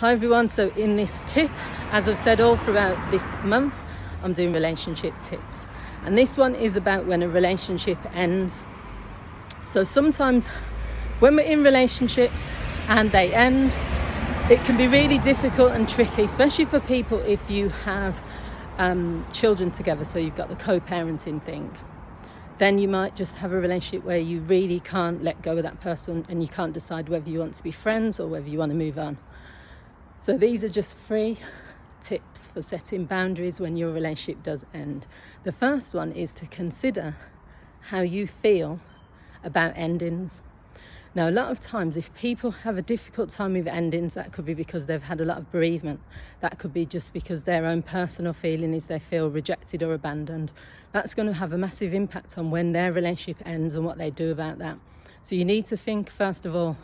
Hi everyone, so in this tip, as I've said all throughout this month, I'm doing relationship tips. And this one is about when a relationship ends. So sometimes when we're in relationships and they end, it can be really difficult and tricky, especially for people if you have children together, so you've got the co-parenting thing. Then you might just have a relationship where you really can't let go of that person and you can't decide whether you want to be friends or whether you want to move on. So these are just 3 tips for setting boundaries when your relationship does end. The first one is to consider how you feel about endings. Now, a lot of times if people have a difficult time with endings, that could be because they've had a lot of bereavement. That could be just because their own personal feeling is they feel rejected or abandoned. That's going to have a massive impact on when their relationship ends and what they do about that. So you need to think, first of all,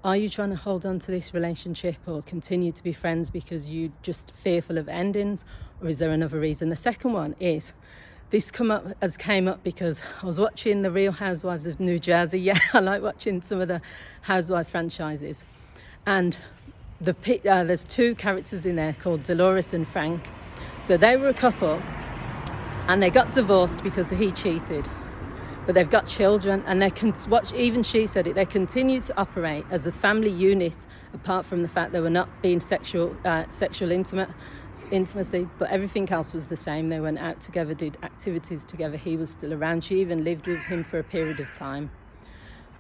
are you trying to hold on to this relationship or continue to be friends because you're just fearful of endings, or is there another reason? The second one is, this came up because I was watching The Real Housewives of New Jersey. Yeah, I like watching some of the housewife franchises. And there's 2 characters in there called Dolores and Frank. So they were a couple and they got divorced because he cheated. But they've got children, and even she said it, they continue to operate as a family unit, apart from the fact they were not being sexual intimacy, but everything else was the same. They went out together, did activities together. He was still around. She even lived with him for a period of time.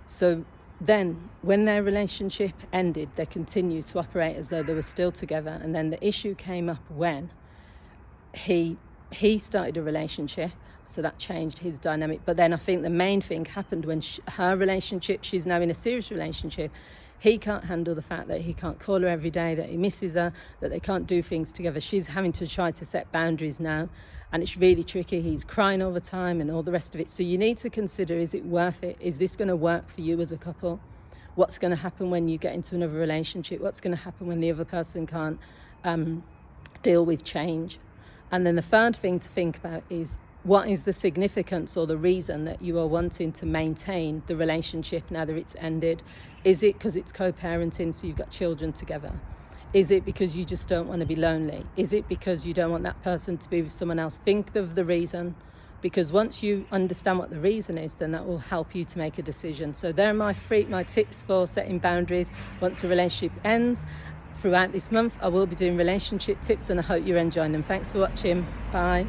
So then when their relationship ended, they continued to operate as though they were still together. And then the issue came up when he started a relationship. So that changed his dynamic. But then I think the main thing happened when her relationship, she's now in a serious relationship. He can't handle the fact that he can't call her every day, that he misses her, that they can't do things together. She's having to try to set boundaries now. And it's really tricky. He's crying all the time and all the rest of it. So you need to consider, is it worth it? Is this going to work for you as a couple? What's going to happen when you get into another relationship? What's going to happen when the other person can't deal with change? And then the third thing to think about is, what is the significance or the reason that you are wanting to maintain the relationship now that it's ended? Is it because it's co-parenting, so you've got children together? Is it because you just don't want to be lonely? Is it because you don't want that person to be with someone else? Think of the reason, because once you understand what the reason is, then that will help you to make a decision. So there are my tips for setting boundaries once a relationship ends. Throughout this month, I will be doing relationship tips, and I hope you're enjoying them. Thanks for watching. Bye.